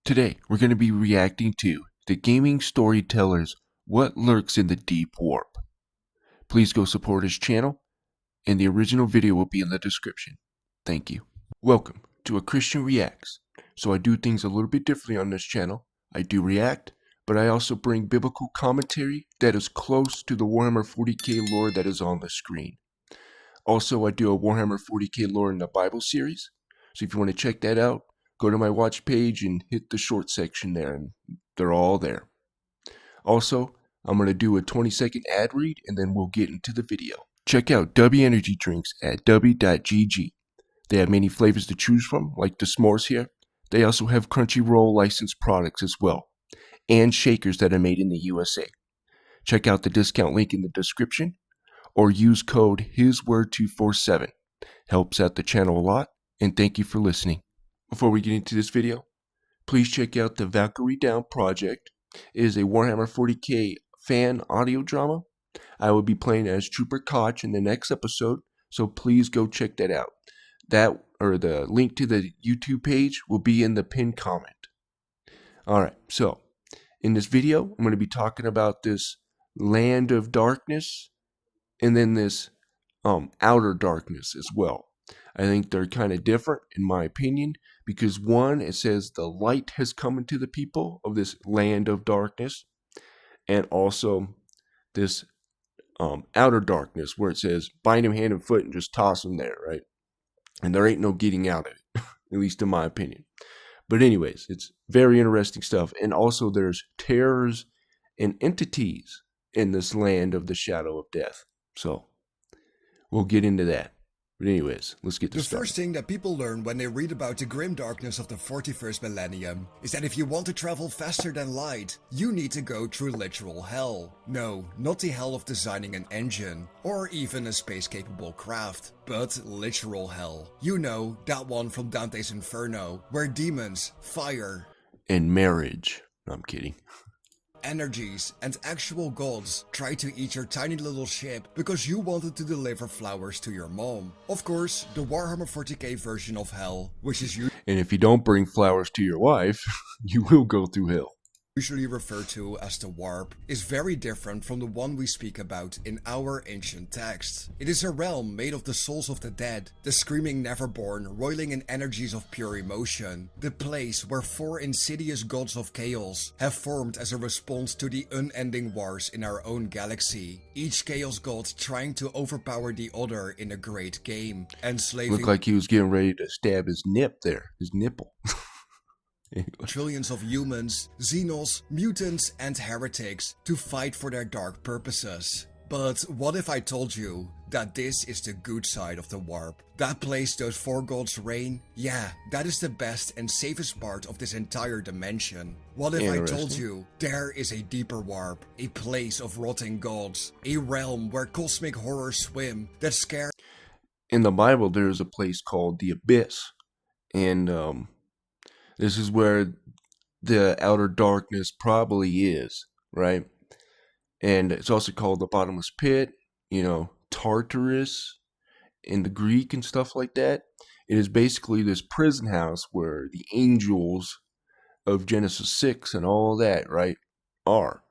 Today, we're going to be reacting to the gaming storytellers What Lurks in the Deep Warp. Please go support his channel, and the original video will be in the description. Thank you. Welcome to A Christian Reacts. So I do things a little bit differently on this channel. I do react, but I also bring biblical commentary that is close to the Warhammer 40K lore that is on the screen. Also, I do a Warhammer 40K lore in the Bible series. So if you want to check that out, go to my watch page and hit the short section there, and they're all there. Also, I'm going to do a 20-second ad read, and then we'll get into the video. Check out W Energy Drinks at w.gg. They have many flavors to choose from, like the s'mores here. They also have Crunchyroll licensed products as well, and shakers that are made in the USA. Check out the discount link in the description, or use code HISWORD247. Helps out the channel a lot, and thank you for listening. Before we get into this video, please check out the Valkyrie Down project. It is a Warhammer 40K fan audio drama. I will be playing as Trooper Koch in the next episode, so please go check that out. That, or the link to the YouTube page, will be in the pinned comment. Alright, so in this video, I'm going to be talking about this land of darkness, and then this outer darkness as well. I think they're kind of different in my opinion, because one, it says the light has come into the people of this land of darkness, and also this outer darkness where it says bind him hand and foot and just toss him there, right? And there ain't no getting out of it, at least in my opinion. But anyways, it's very interesting stuff. And also there's terrors and entities in this land of the shadow of death. So we'll get into that. But anyways, let's get this started. The first thing that people learn when they read about the grim darkness of the 41st millennium is that if you want to travel faster than light, you need to go through literal hell. No, not the hell of designing an engine, or even a space-capable craft, but literal hell. You know, that one from Dante's Inferno, where demons, fire, and marriage. No, I'm kidding. Energies and actual gods try to eat your tiny little ship because you wanted to deliver flowers to your mom. Of course, the Warhammer 40K version of hell, which is and if you don't bring flowers to your wife, you will go through hell. Usually referred to as the warp, is very different from the one we speak about in our ancient texts. It is a realm made of the souls of the dead, the screaming neverborn, roiling in energies of pure emotion, the place where four insidious gods of chaos have formed as a response to the unending wars in our own galaxy, each chaos god trying to overpower the other in a great game, enslaving— Looked like he was getting ready to stab his his nipple. Anyway. Trillions of humans, xenos, mutants, and heretics to fight for their dark purposes. But what if I told you that this is the good side of the warp? That place those four gods reign? Yeah, that is the best and safest part of this entire dimension. What if I told you there is a deeper warp, a place of rotting gods, a realm where cosmic horrors swim that scare— In the Bible, there is a place called the Abyss, and this is where the outer darkness probably is, right? And it's also called the bottomless pit, you know, Tartarus in the Greek and stuff like that. It is basically this prison house where the angels of Genesis 6 and all that, right, are.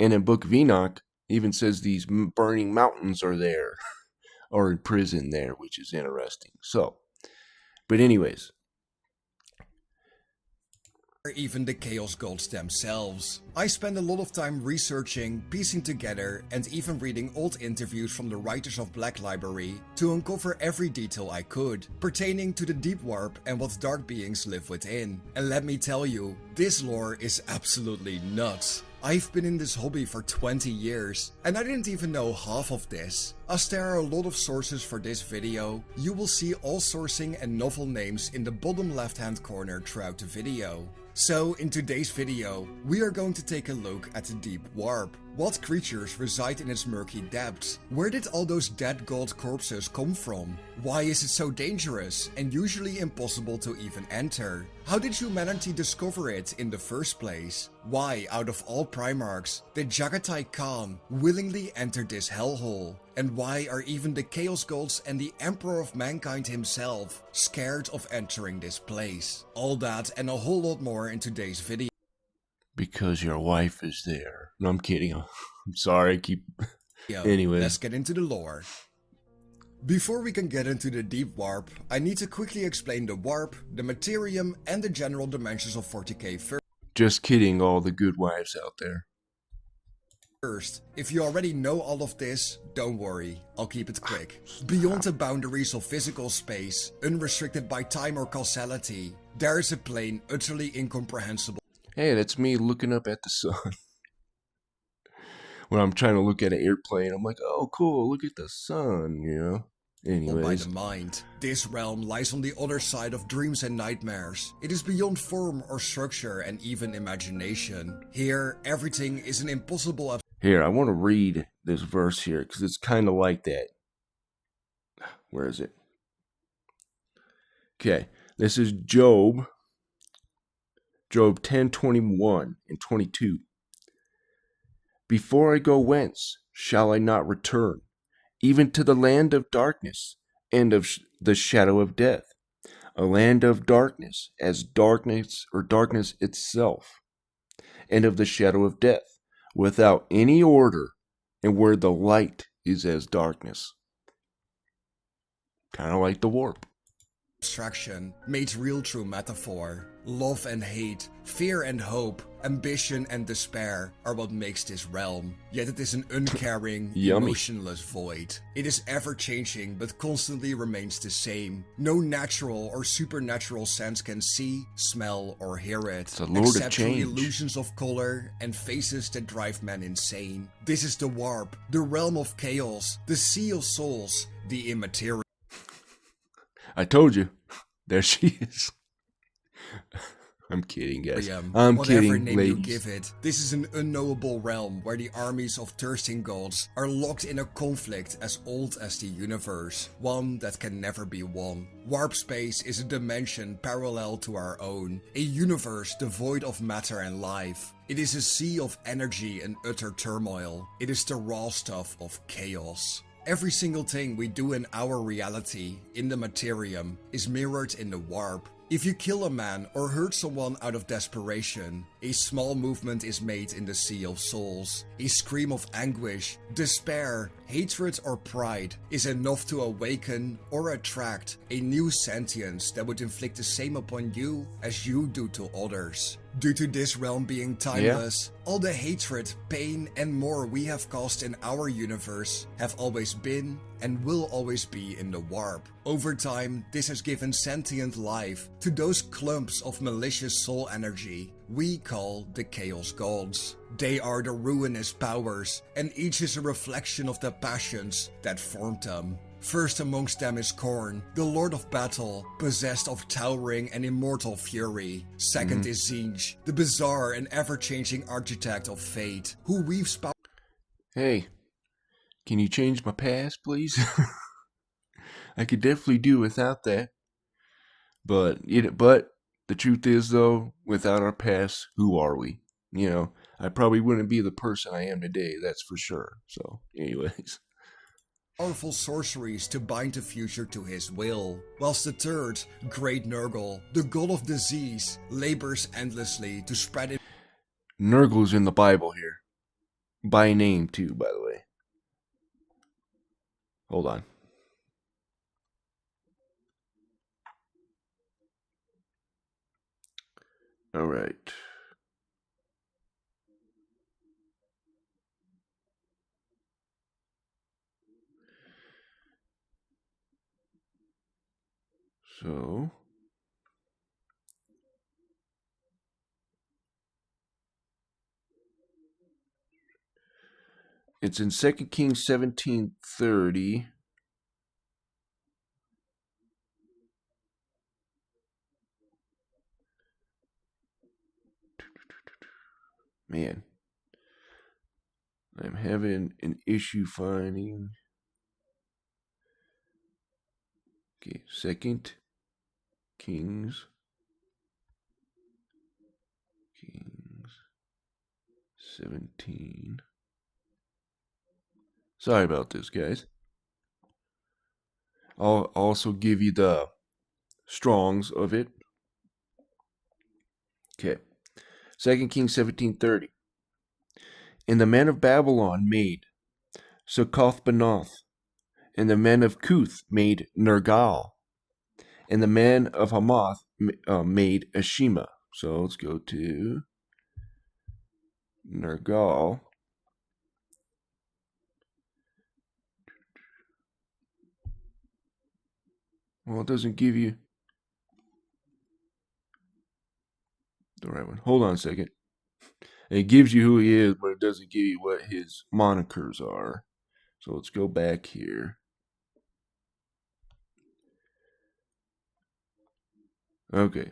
And in Book of Enoch, it even says these burning mountains are there, or in prison there, which is interesting. So, but anyways, even the Chaos Gods themselves. I spend a lot of time researching, piecing together, and even reading old interviews from the writers of Black Library to uncover every detail I could, pertaining to the Deep Warp and what dark beings live within. And let me tell you, this lore is absolutely nuts. I've been in this hobby for 20 years, and I didn't even know half of this. As there are a lot of sources for this video, you will see all sourcing and novel names in the bottom left hand corner throughout the video. So in today's video, we are going to take a look at the Deep Warp. What creatures reside in its murky depths? Where did all those dead god corpses come from? Why is it so dangerous and usually impossible to even enter? How did humanity discover it in the first place? Why, out of all Primarchs, did Jagatai Khan willingly enter this hellhole? And why are even the Chaos Gods and the Emperor of Mankind himself scared of entering this place? All that and a whole lot more in today's video. Because your wife is there. No, I'm kidding. I'm sorry. I keep. Anyway. Let's get into the lore. Before we can get into the deep warp, I need to quickly explain the warp, the materium, and the general dimensions of 40k first. Just kidding, all the good wives out there. First, if you already know all of this, don't worry, I'll keep it quick. Beyond the boundaries of physical space, unrestricted by time or causality, there is a plane utterly incomprehensible. Hey, that's me looking up at the sun. When I'm trying to look at an airplane, I'm like, oh, cool, look at the sun, you know? Anyways. By the mind. This realm lies on the other side of dreams and nightmares. It is beyond form or structure and even imagination. Here, everything is an impossible. Here, I want to read this verse here because it's kind of like that. Where is it? Okay, this is Job 10:21 and 22. Before I go whence shall I not return, even to the land of darkness and of the shadow of death, a land of darkness as darkness or darkness itself, and of the shadow of death, without any order, and where the light is as darkness. Kind of like the warp. Abstraction made real through metaphor. Love and hate, fear and hope, ambition and despair are what makes this realm. Yet it is an uncaring, emotionless void. It is ever-changing but constantly remains the same. No natural or supernatural sense can see, smell or hear it, it's a lord except of change. through illusions of color and faces that drive men insane. This is the warp, the realm of chaos, the sea of souls, the immaterial. I told you. There she is. I'm kidding, guys. I'm kidding, name ladies. You give it, this is an unknowable realm where the armies of thirsting gods are locked in a conflict as old as the universe, one that can never be won. Warp space is a dimension parallel to our own, a universe devoid of matter and life. It is a sea of energy and utter turmoil. It is the raw stuff of chaos. Every single thing we do in our reality, in the materium, is mirrored in the warp. If you kill a man or hurt someone out of desperation, a small movement is made in the sea of souls. A scream of anguish, despair, hatred or pride is enough to awaken or attract a new sentience that would inflict the same upon you as you do to others. Due to this realm being timeless, all the hatred, pain, and more we have caused in our universe have always been and will always be in the warp. Over time, this has given sentient life to those clumps of malicious soul energy we call the Chaos Gods. They are the ruinous powers, and each is a reflection of the passions that formed them. First amongst them is Khorne, the Lord of Battle, possessed of towering and immortal fury. Second is Tzeentch, the bizarre and ever-changing architect of fate, who weaves power. Hey, can you change my past, please? I could definitely do without that. But the truth is, though, without our past, who are we? You know, I probably wouldn't be the person I am today, that's for sure. So, anyways. Powerful sorceries to bind the future to his will, whilst the third, Great Nurgle, the god of disease, labors endlessly to spread it. Nurgle's in the Bible here. By name, too, by the way. Hold on. All right. So, it's in 2 Kings 17:30. Man, I'm having an issue finding. Okay, 2 Kings 17. Sorry about this, guys. I'll also give you the Strongs of it. Okay. 2 Kings 17:30. And the men of Babylon made Succoth-Benoth, and the men of Cuth made Nergal, and the men of Hamath made Ashima. So let's go to Nergal. Well, it doesn't give you the right one. Hold on a second. It gives you who he is, but it doesn't give you what his monikers are. So let's go back here. Okay.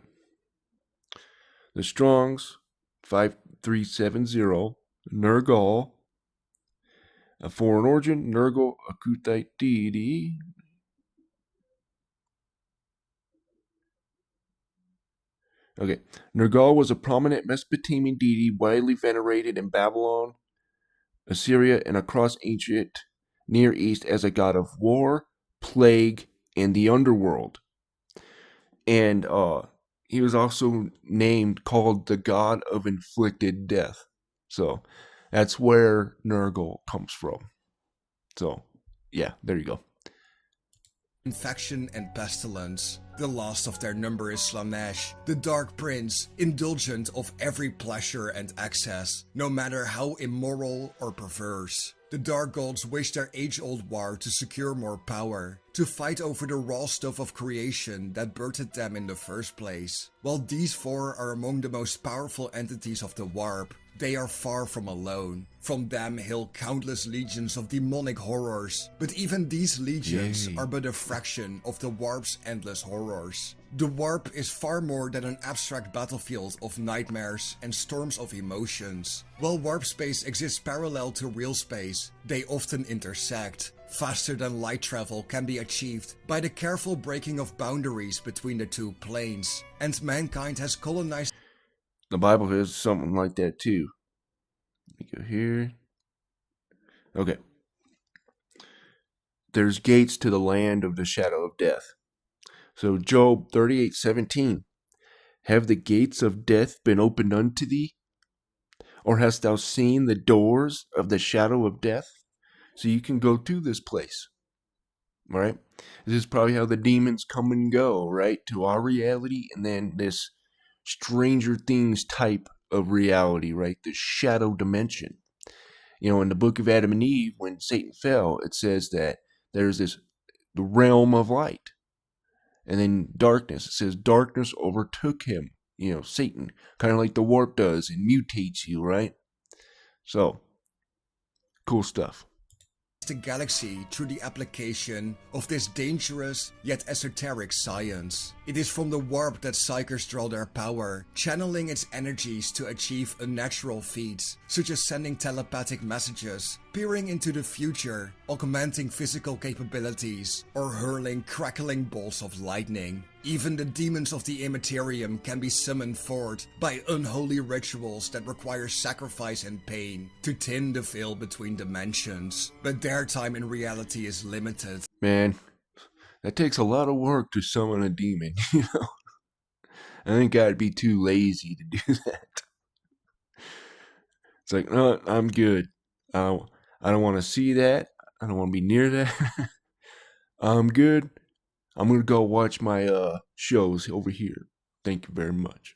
The Strongs, 5370, Nergal, a foreign origin, Nergal, a Kuthite deity. Okay. Nergal was a prominent Mesopotamian deity widely venerated in Babylon, Assyria, and across ancient Near East as a god of war, plague, and the underworld. And he was also called the god of inflicted death. So that's where Nergal comes from. So, yeah, there you go. Infection and pestilence. The last of their number is Slanesh, the Dark Prince, indulgent of every pleasure and excess, no matter how immoral or perverse. The Dark Gods wish their age-old war to secure more power, to fight over the raw stuff of creation that birthed them in the first place. While these four are among the most powerful entities of the warp, they are far from alone. From them hail countless legions of demonic horrors, but even these legions are but a fraction of the warp's endless horrors. The warp is far more than an abstract battlefield of nightmares and storms of emotions. While warp space exists parallel to real space, they often intersect. Faster than light travel can be achieved by the careful breaking of boundaries between the two planes, and mankind has colonized. The Bible has something like that too. Let me go here. Okay. There's gates to the land of the shadow of death. So Job 38:17. Have the gates of death been opened unto thee? Or hast thou seen the doors of the shadow of death? So you can go to this place. Right? This is probably how the demons come and go, right? To our reality, and then this Stranger Things type of reality, right? The shadow dimension. You know, in the book of Adam and Eve, when Satan fell, it says that there's the realm of light. And then darkness. It says darkness overtook him, you know, Satan. Kind of like the warp does and mutates you, right? So, cool stuff. The galaxy through the application of this dangerous yet esoteric science. It is from the warp that psychers draw their power, channeling its energies to achieve unnatural feats, such as sending telepathic messages, peering into the future, augmenting physical capabilities, or hurling crackling bolts of lightning. Even the demons of the Immaterium can be summoned forth by unholy rituals that require sacrifice and pain to thin the veil between dimensions. But their time in reality is limited. Man, that takes a lot of work to summon a demon, you know? I think I'd be too lazy to do that. It's like, no, I'm good. I don't want to see that. I don't want to be near that. I'm good. I'm going to go watch my shows over here. Thank you very much.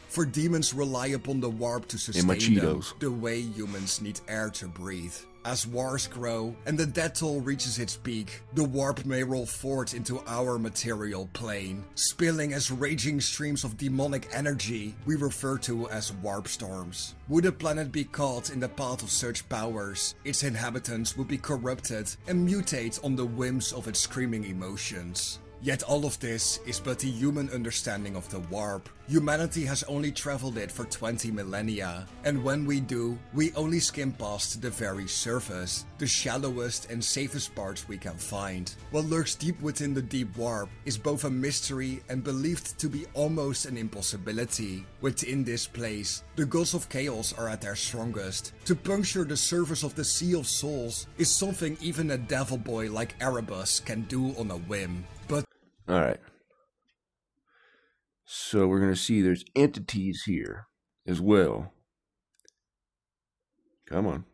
For demons rely upon the warp to sustain them, the way humans need air to breathe. As wars grow and the death toll reaches its peak, the warp may roll forth into our material plane, spilling as raging streams of demonic energy we refer to as warp storms. Would a planet be caught in the path of such powers, its inhabitants would be corrupted and mutate on the whims of its screaming emotions. Yet all of this is but the human understanding of the warp. Humanity has only traveled it for 20 millennia, and when we do, we only skim past the very surface, the shallowest and safest parts we can find. What lurks deep within the deep warp is both a mystery and believed to be almost an impossibility. Within this place, the gods of chaos are at their strongest. To puncture the surface of the Sea of Souls is something even a devil boy like Erebus can do on a whim. But All right. So we're going to see there's entities here as well. Come on.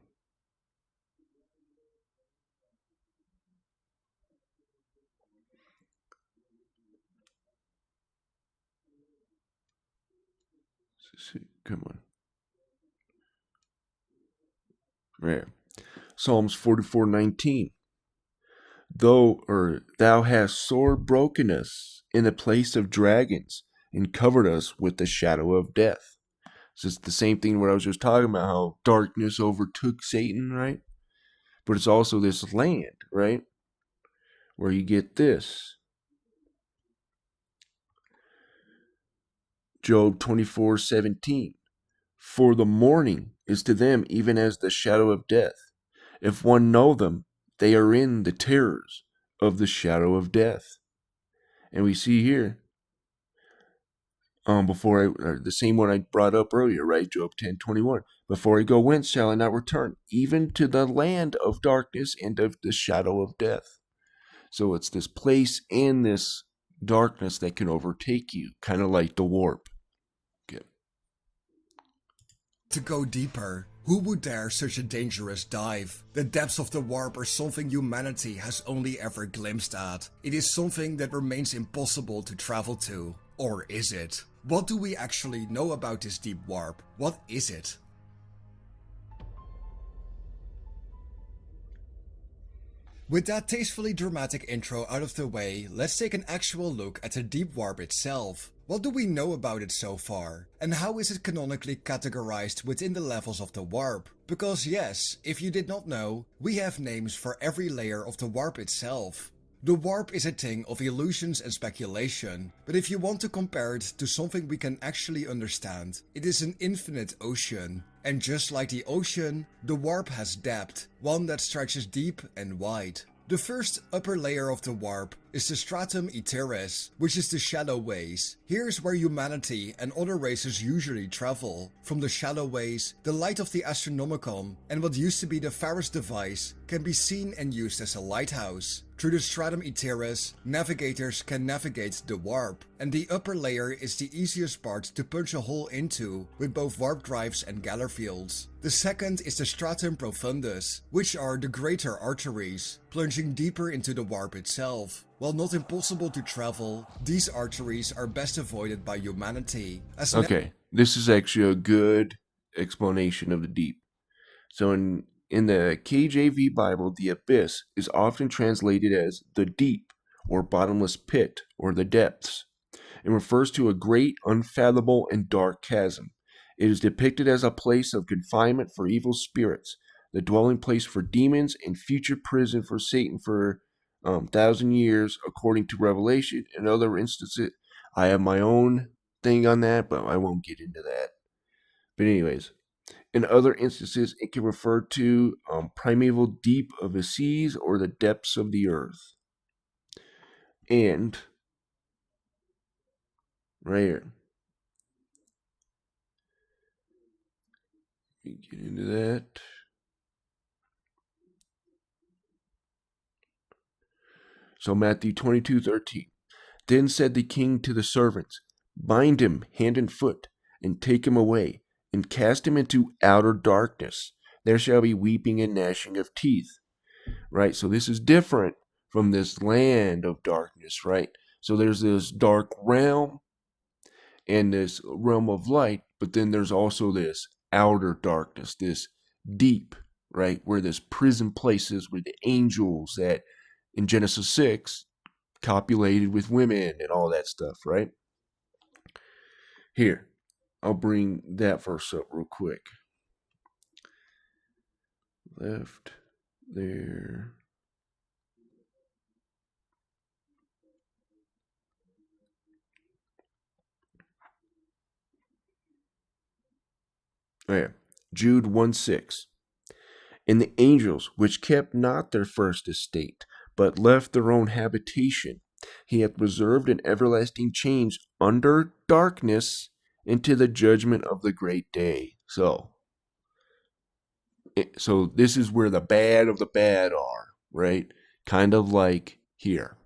Come on. Right. Psalms 44:19. Thou hast sore broken us in the place of dragons and covered us with the shadow of death. So it's the same thing what I was just talking about, how darkness overtook Satan, right? But it's also this land, right? Where you get this. Job 24:17. For the morning is to them even as the shadow of death. If one know them, they are in the terrors of the shadow of death. And we see here, the same one I brought up earlier, right? Job 10:21. Before I go, whence shall I not return? Even to the land of darkness and of the shadow of death. So it's this place and this darkness that can overtake you, kind of like the warp. Okay. to go deeper, who would dare such a dangerous dive? The depths of the warp are something humanity has only ever glimpsed at. It is something that remains impossible to travel to. Or is it? What do we actually know about this deep warp? What is it? With that tastefully dramatic intro out of the way, let's take an actual look at the deep warp itself. What do we know about it so far? And how is it canonically categorized within the levels of the warp? Because yes, if you did not know, we have names for every layer of the warp itself. The warp is a thing of illusions and speculation, but if you want to compare it to something we can actually understand, it is an infinite ocean. And just like the ocean, the warp has depth, one that stretches deep and wide. The first upper layer of the warp is the stratum aetheris, which is the shallow ways. Here's where humanity and other races usually travel. From the shallow ways, the light of the Astronomicon and what used to be the Pharos device can be seen and used as a lighthouse. Through the stratum aetheris, navigators can navigate the warp, and the upper layer is the easiest part to punch a hole into with both warp drives and Galler fields. The second is the stratum profundus, which are the greater arteries, plunging deeper into the warp itself. While not impossible to travel, these arteries are best avoided by humanity. Okay, this is actually a good explanation of the deep. So in the KJV Bible, the abyss is often translated as the deep, or bottomless pit, or the depths. It refers to a great, unfathomable, and dark chasm. It is depicted as a place of confinement for evil spirits, the dwelling place for demons, and future prison for Satan for 1,000 years, according to Revelation. In other instances, I have my own thing on that, but I won't get into that. But anyways, in other instances, it can refer to primeval deep of the seas or the depths of the earth. And right here, let me get into that. So Matthew 22:13. Then said the king to the servants, bind him hand and foot, and take him away, and cast him into outer darkness. There shall be weeping and gnashing of teeth. Right? So this is different from this land of darkness, right? So there's this dark realm and this realm of light, but then there's also this outer darkness, this deep, right? Where this prison places with the angels that in Genesis 6 copulated with women and all that stuff, right? Here, I'll bring that verse up real quick. Left there. Oh, yeah. Jude 1:6. And the angels, which kept not their first estate, but left their own habitation, he hath reserved in everlasting chains under darkness into the judgment of the great day. So this is where the bad of the bad are, right? Kind of like here.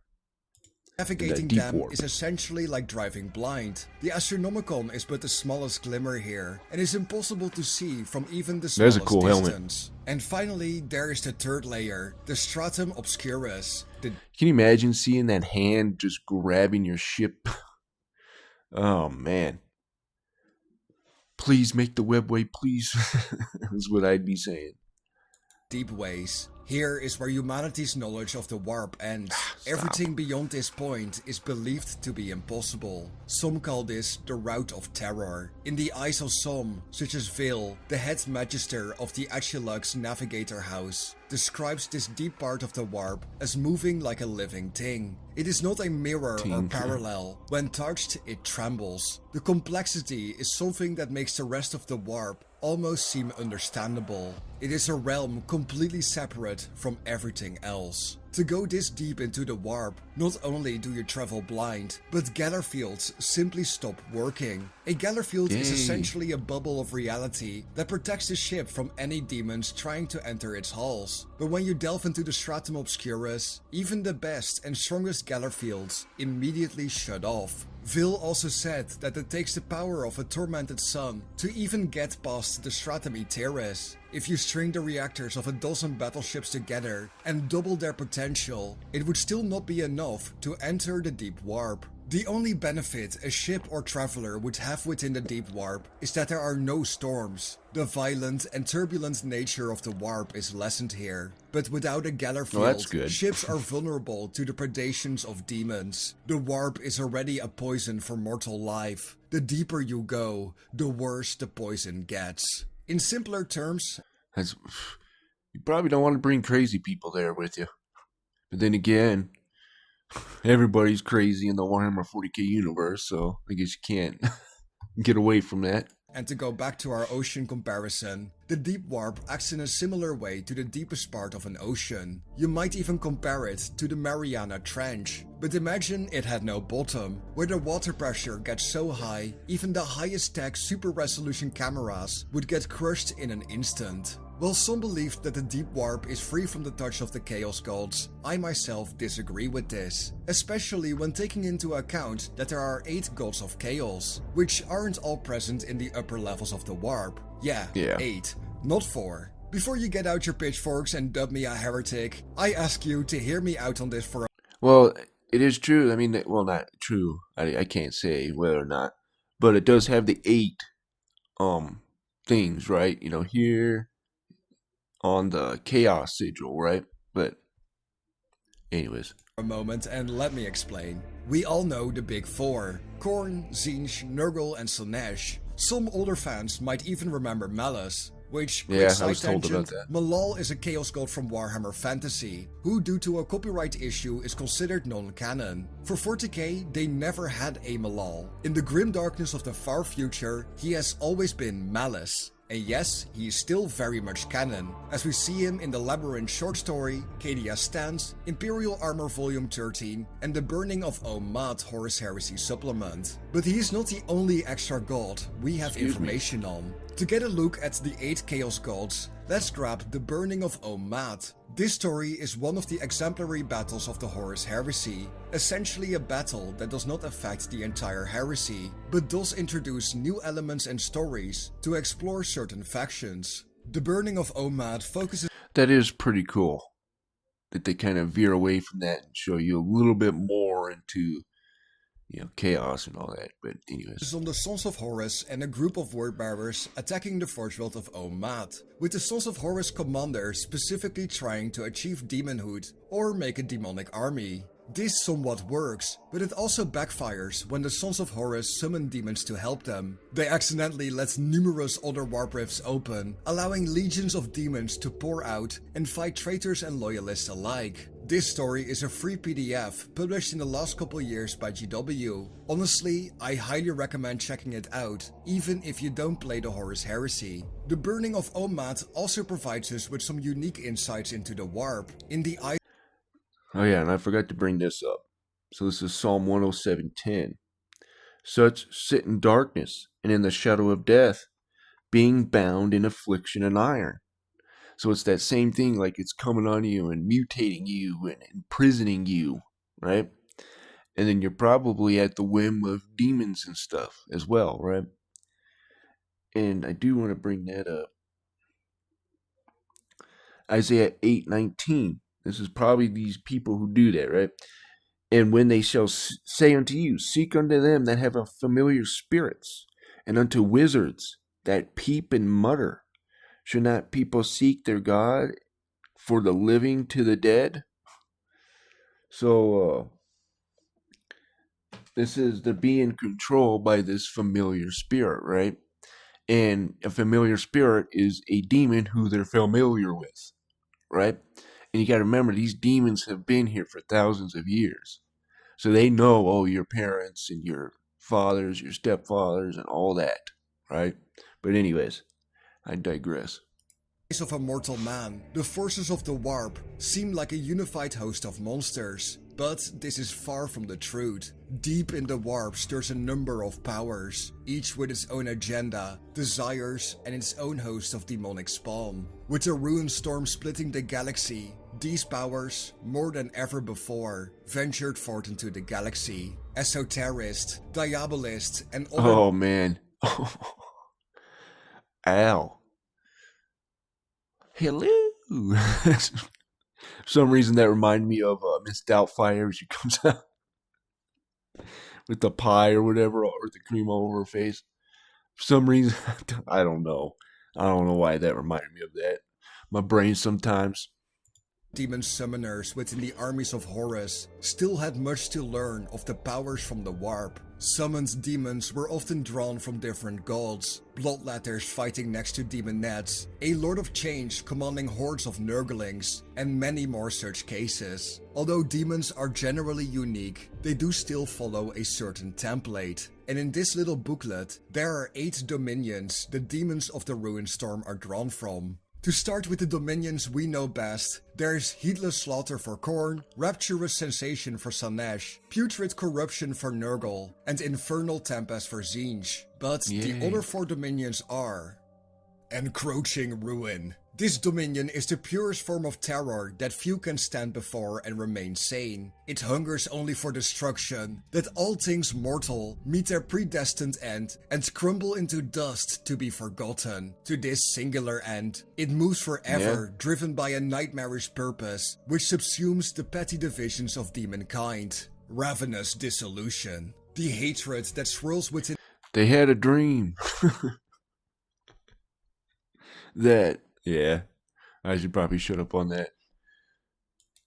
Navigating deep them warp. is essentially like driving blind. The Astronomicon is but the smallest glimmer here, and is impossible to see from even the That's smallest a cool distance. And finally, there is the third layer, the Stratum Obscurus. Can you imagine seeing that hand just grabbing your ship? Oh, man. Please make the webway, please. That's what I'd be saying. Deep ways. Here is where humanity's knowledge of the warp ends. Everything beyond this point is believed to be impossible. Some call this the route of terror. In the eyes of some, such as Vil, the head magister of the Achilux Navigator House, describes this deep part of the warp as moving like a living thing. It is not a mirror or parallel. When touched, it trembles. The complexity is something that makes the rest of the warp almost seem understandable. It is a realm completely separate from everything else. To go this deep into the warp, not only do you travel blind, but gather fields simply stop working. A gather field is essentially a bubble of reality that protects the ship from any demons trying to enter its halls. But when you delve into the Stratum Obscurus, even the best and strongest gather fields immediately shut off. Vil also said that it takes the power of a tormented sun to even get past the Stratum Aetheris. If you string the reactors of a dozen battleships together and double their potential, it would still not be enough to enter the deep warp. The only benefit a ship or traveler would have within the deep warp is that there are no storms. The violent and turbulent nature of the warp is lessened here, but without a gather field, ships are vulnerable to the predations of demons. The warp is already a poison for mortal life. The deeper you go, the worse the poison gets. In simpler terms, you probably don't want to bring crazy people there with you. But then again, everybody's crazy in the Warhammer 40K universe, so I guess you can't get away from that. And to go back to our ocean comparison, the deep warp acts in a similar way to the deepest part of an ocean. You might even compare it to the Mariana Trench. But imagine it had no bottom, where the water pressure gets so high, even the highest tech super resolution cameras would get crushed in an instant. While some believe that the deep warp is free from the touch of the Chaos Gods, I myself disagree with this, especially when taking into account that there are 8 Gods of Chaos, which aren't all present in the upper levels of the warp. Yeah. 8, not 4. Before you get out your pitchforks and dub me a heretic, I ask you to hear me out on this for a— Well, it is true. I mean, well, not true. I can't say whether or not, but it does have the 8 things, right? You know, here on the Chaos Sigil, right? But anyways. A moment and let me explain. We all know the big 4. Khorne, Tzeentch, Nurgle and Slaanesh. Some older fans might even remember Malus, which, quick side tangent, Malal is a Chaos God from Warhammer Fantasy, who due to a copyright issue is considered non-canon. For 40k, they never had a Malal. In the grim darkness of the far future, he has always been Malus. And yes, he is still very much canon, as we see him in the Labyrinth short story, Cadia Stance, Imperial Armor Volume 13, and the Burning of Omad Horus Heresy supplement. But he is not the only extra god we have information on. To get a look at the 8 Chaos Gods, let's grab the Burning of Omad. This story is one of the exemplary battles of the Horus Heresy, essentially a battle that does not affect the entire heresy, but does introduce new elements and stories to explore certain factions. The Burning of Omad focuses— That is pretty cool, that they kind of veer away from that and show you a little bit more into, you know, chaos and all that. But anyways, is on the Sons of Horus and a group of wordbearers attacking the Forge World of Omad, with the Sons of Horus commander specifically trying to achieve demonhood or make a demonic army. This somewhat works, but it also backfires when the Sons of Horus summon demons to help them. They accidentally let numerous other warp rifts open, allowing legions of demons to pour out and fight traitors and loyalists alike. This story is a free PDF published in the last couple years by GW. Honestly, I highly recommend checking it out, even if you don't play the Horus Heresy. The Burning of Omad also provides us with some unique insights into the Warp. In the Oh yeah, and I forgot to bring this up. So this is Psalm 107:10. Such sit in darkness and in the shadow of death, being bound in affliction and iron. So it's that same thing, like it's coming on you and mutating you and imprisoning you, right? And then you're probably at the whim of demons and stuff as well, right? And I do want to bring that up. Isaiah 8:19. This is probably these people who do that, right? And when they shall say unto you, seek unto them that have a familiar spirits, and unto wizards that peep and mutter. Should not people seek their God for the living to the dead? So they're being controlled by this familiar spirit, right? And a familiar spirit is a demon who they're familiar with, right? And you got to remember, these demons have been here for thousands of years. So they know, oh, your parents and your fathers, your stepfathers, and all that, right? But anyways, I digress. eyes of a mortal man, the forces of the Warp seem like a unified host of monsters. But this is far from the truth. Deep in the Warp stirs a number of powers, each with its own agenda, desires, and its own host of demonic spawn. With the ruin storm splitting the galaxy, these powers, more than ever before, ventured forth into the galaxy. Esoterists, Diabolists, and other Oh, man. Ow. Hello. For some reason that reminded me of Miss Doubtfire. She comes out with the pie or whatever, or the cream all over her face. For some reason, I don't know. I don't know why that reminded me of that. My brain sometimes. demon summoners within the armies of Horus still had much to learn of the powers from the Warp. Summoned demons were often drawn from different gods, bloodletters fighting next to demonettes, a Lord of Change commanding hordes of Nurglings, and many more such cases. Although demons are generally unique, they do still follow a certain template. And in this little booklet, there are 8 dominions the demons of the Ruin Storm are drawn from. To start with the dominions we know best, there's heedless slaughter for Khorne, rapturous sensation for Sanesh, putrid corruption for Nurgle, and infernal tempest for Tzeentch. But the other 4 dominions are encroaching ruin. This dominion is the purest form of terror that few can stand before and remain sane. It hungers only for destruction, that all things mortal meet their predestined end and crumble into dust to be forgotten. To this singular end, it moves forever, driven by a nightmarish purpose, which subsumes the petty divisions of demonkind. Ravenous dissolution. The hatred that swirls within They had a dream. That, yeah, I should probably shut up on that.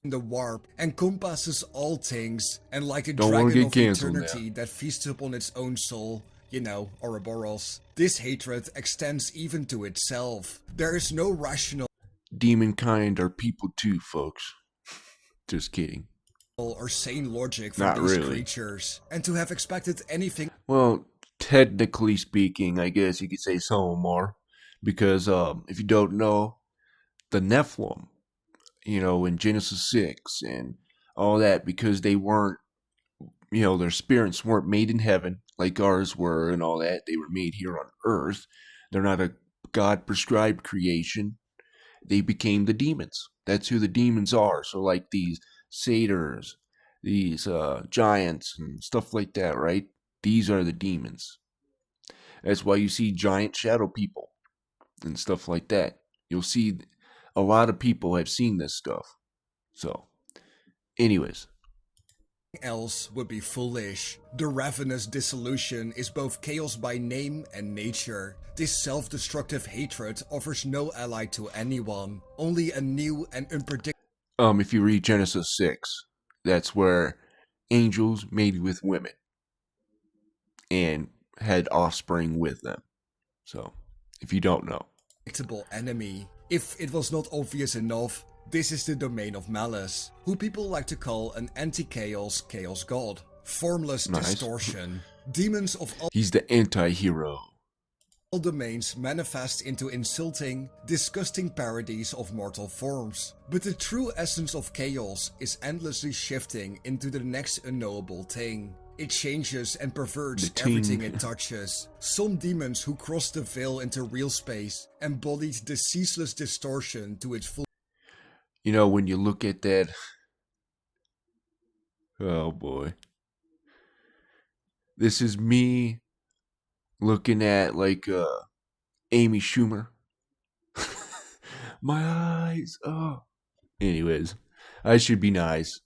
the Warp encompasses all things, and like the Don't wanna dragon get of canceled eternity that feasts upon its own soul, you know, Ouroboros, this hatred extends even to itself. There is no rational Demonkind are people too, folks. Just kidding. or sane logic from Not these really. creatures, and to have expected anything Well, technically speaking, I guess you could say some of them are. Because if you don't know, the Nephilim, in Genesis 6 and all that, because they weren't, their spirits weren't made in heaven like ours were and all that. They were made here on earth. They're not a God prescribed creation. They became the demons. That's who the demons are. So, like these satyrs, these giants, and stuff like that, right? These are the demons. That's why you see giant shadow people and stuff like that. You'll see a lot of people have seen this stuff. So, anyways. else would be foolish. The ravenous dissolution is both chaos by name and nature. This self-destructive hatred offers no ally to anyone, only a new and unpredictable If you read Genesis 6, that's where angels mated with women and had offspring with them. So, if you don't know. enemy. If it was not obvious enough, This is the domain of Malice, who people like to call an anti-chaos chaos god. Formless Nice. distortion. Demons of He's the anti-hero. all domains manifest into insulting, disgusting parodies of mortal forms. But the true essence of chaos is endlessly shifting into the next unknowable thing. It changes and perverts everything it touches. Some demons who cross the veil into real space embodied the ceaseless distortion to its full. You know, when you look at that, oh boy. This is me looking at like Amy Schumer. My eyes. Oh. Anyways, I should be nice.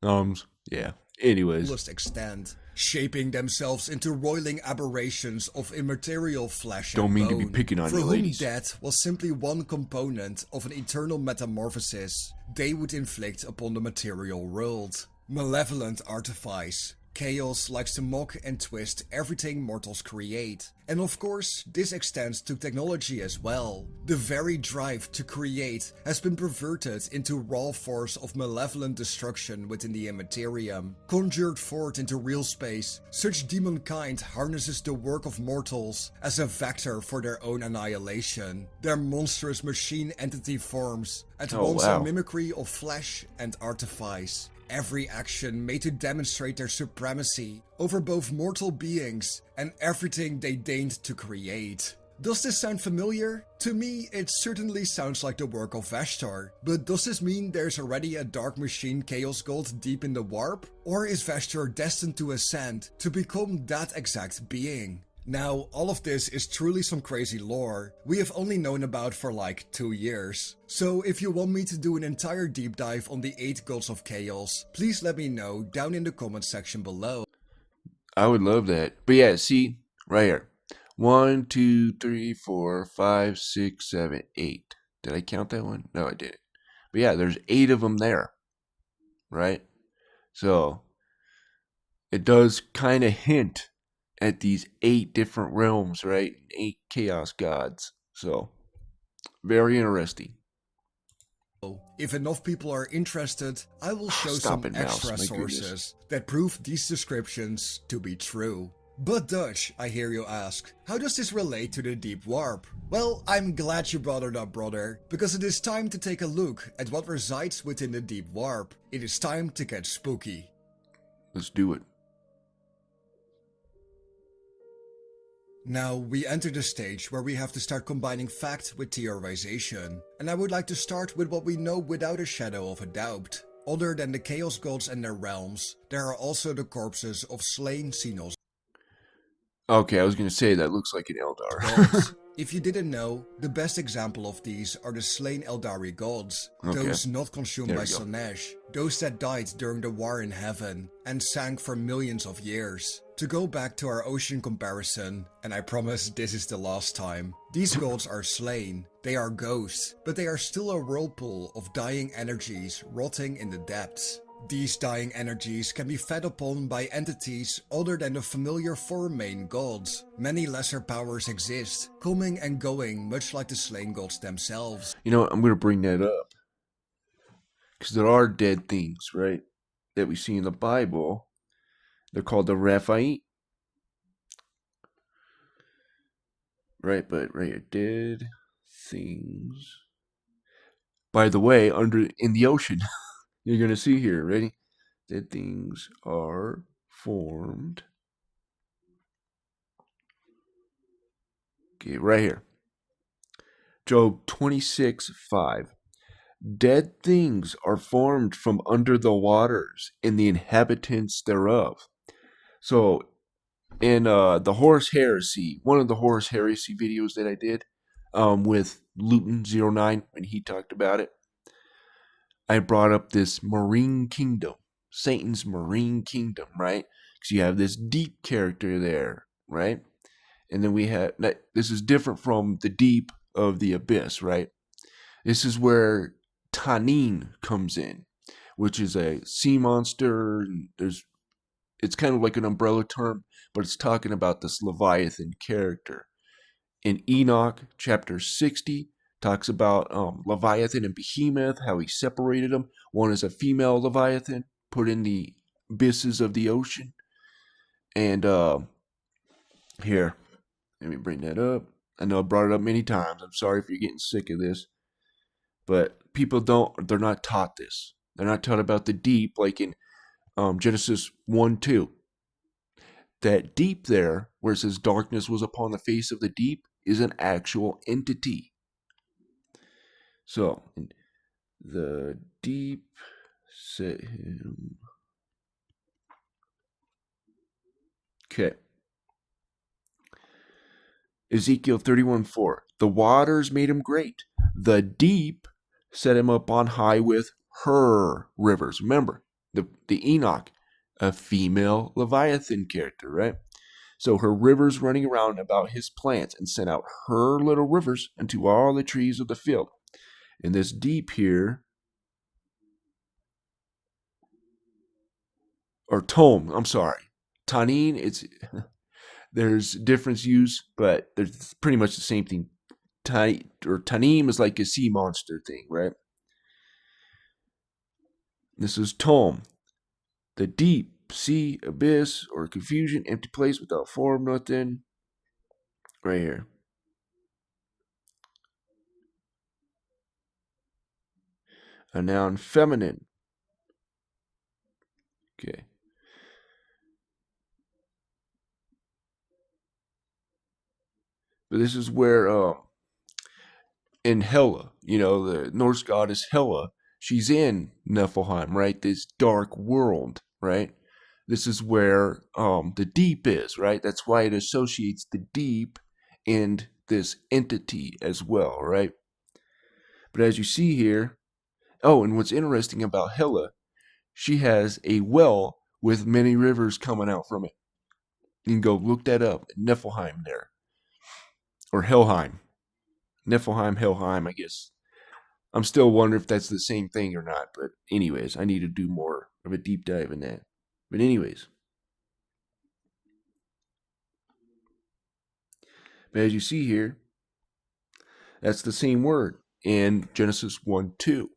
Yeah. Anyways, Fullest extent, shaping themselves into roiling aberrations of immaterial flesh don't and mean bone, to be picking on for you, whom ladies. death was simply one component of an eternal metamorphosis they would inflict upon the material world. Malevolent artifice. Chaos likes to mock and twist everything mortals create. And of course, this extends to technology as well. The very drive to create has been perverted into raw force of malevolent destruction within the Immaterium. Conjured forth into real space, such demonkind harnesses the work of mortals as a vector for their own annihilation. Their monstrous machine entity forms at once a mimicry of flesh and artifice. Every action made to demonstrate their supremacy over both mortal beings and everything they deigned to create. Does this sound familiar? To me, it certainly sounds like the work of Vashtar, but does this mean there's already a Dark Machine Chaos God deep in the warp? Or is Vashtar destined to ascend to become that exact being? Now, all of this is truly some crazy lore we have only known about for like 2 years. So if you want me to do an entire deep dive on the 8 gods of chaos, please let me know down in the comments section below. I would love that. But yeah, see, right here. 1, 2, 3, 4, 5, 6, 7, 8. Did I count that one? No, I didn't. But yeah, there's 8 of them there. Right? So, it does kind of hint at these 8 different realms, right? 8 chaos gods. So, very interesting. If enough people are interested, I will show Stop some it, mouse. extra My sources goodness. that prove these descriptions to be true. But Dutch, I hear you ask, how does this relate to the deep warp? Well, I'm glad you brought it up, brother, because it is time to take a look at what resides within the deep warp. It is time to get spooky. Let's do it. Now, we enter the stage where we have to start combining fact with theorization, and I would like to start with what we know without a shadow of a doubt. Other than the Chaos Gods and their realms, there are also the corpses of slain Xenos. Okay, I was going to say that looks like an Eldar. Gods. If you didn't know, the best example of these are the slain Eldari gods, those not consumed by Slanesh, those that died during the war in heaven and sank for millions of years. To go back to our ocean comparison, and I promise this is the last time, these gods are slain, they are ghosts, but they are still a whirlpool of dying energies rotting in the depths. These dying energies can be fed upon by entities other than the familiar 4 main gods. Many lesser powers exist, coming and going much like the slain gods themselves. You know what? I'm going to bring that up. Because there are dead things, right? That we see in the Bible. They're called the Raphaite. Right, but right here, dead things. By the way, in the ocean, you're going to see here, ready? Dead things are formed. Okay, right here. Job 26:5. Dead things are formed from under the waters, and the inhabitants thereof. So, in the Horus Heresy, one of the Horus Heresy videos that I did with Luton09, when he talked about it, I brought up this marine kingdom, Satan's marine kingdom, right? Because you have this deep character there, right? And then we have, this is different from the deep of the abyss, right? This is where Tanin comes in, which is a sea monster. It's kind of like an umbrella term, but it's talking about this Leviathan character. In Enoch chapter 60, Talks about Leviathan and Behemoth, how he separated them. One is a female Leviathan, put in the abysses of the ocean. And here, let me bring that up. I know I brought it up many times. I'm sorry if you're getting sick of this. But people they're not taught this. They're not taught about the deep, like in Genesis 1:2. That deep there, where it says darkness was upon the face of the deep, is an actual entity. So, the deep set him. Okay. Ezekiel 31:4. The waters made him great. The deep set him up on high with her rivers. Remember, the Enoch, a female Leviathan character, right? So her rivers running around about his plants and sent out her little rivers into all the trees of the field. And this deep here, or tome, I'm sorry. Tanin, there's difference used, but it's pretty much the same thing. Tanim is like a sea monster thing, right? This is tome, the deep, sea, abyss, or confusion, empty place without form, nothing. Right here. A noun, feminine. Okay. But this is where in Hela, the Norse goddess Hela, she's in Niflheim, right? This dark world, right? This is where the deep is, right? That's why it associates the deep and this entity as well, right? But as you see here, and what's interesting about Hela, she has a well with many rivers coming out from it. You can go look that up, Niflheim there, or Helheim. Niflheim, Helheim, I guess. I'm still wondering if that's the same thing or not. But anyways, I need to do more of a deep dive in that. But anyways, but as you see here, that's the same word in Genesis 1:2.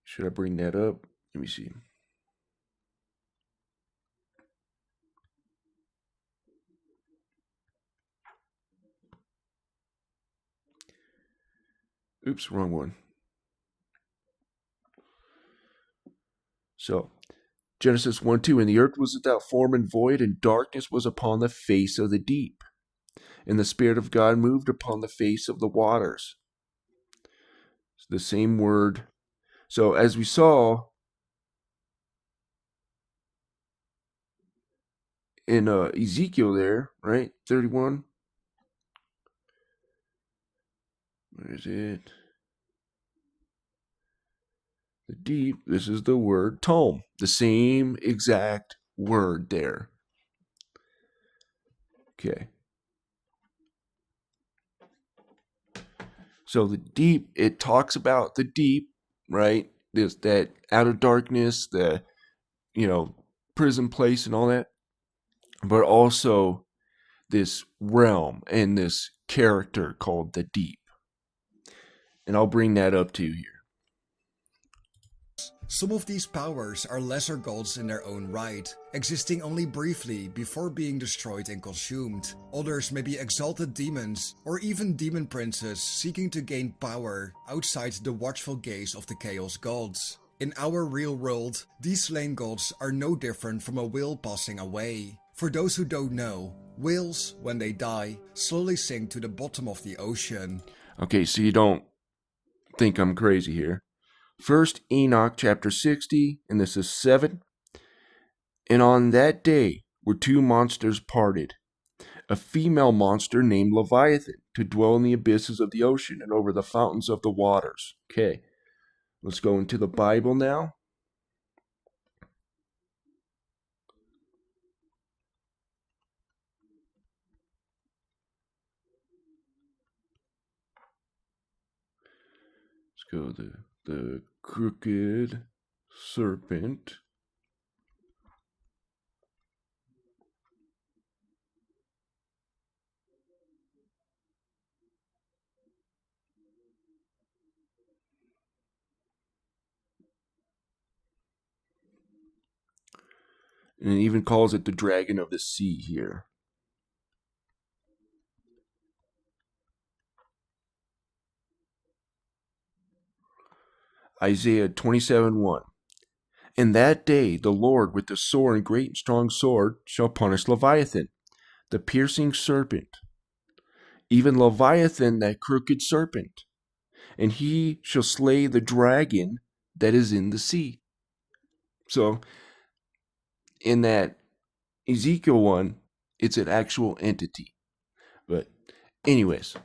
Should I bring that up? Let me see. Oops, wrong one. So, Genesis 1:2, and the earth was without form and void, and darkness was upon the face of the deep. And the Spirit of God moved upon the face of the waters. It's the same word. So, as we saw in Ezekiel there, right? 31. Where is it? The deep, this is the word tome. The same exact word there. Okay. So the deep, it talks about the deep, right? That outer darkness, the prison place and all that. But also this realm and this character called the deep. And I'll bring that up to you here. Some of these powers are lesser gods in their own right, existing only briefly before being destroyed and consumed. Others may be exalted demons, or even demon princes seeking to gain power outside the watchful gaze of the Chaos Gods. In our real world, these slain gods are no different from a whale passing away. For those who don't know, whales, when they die, slowly sink to the bottom of the ocean. Okay, so you don't think I'm crazy here. First Enoch chapter 60, and this is 7. And on that day were two monsters parted, a female monster named Leviathan, to dwell in the abysses of the ocean and over the fountains of the waters. Okay, let's go into the Bible now. Let's go to the crooked serpent. And it even calls it the Dragon of the Sea here. Isaiah 27:1. In that day the Lord with the sword and great and strong sword shall punish Leviathan, the piercing serpent, even Leviathan, that crooked serpent, and he shall slay the dragon that is in the sea. So, in that Ezekiel one, it's an actual entity. But, anyways.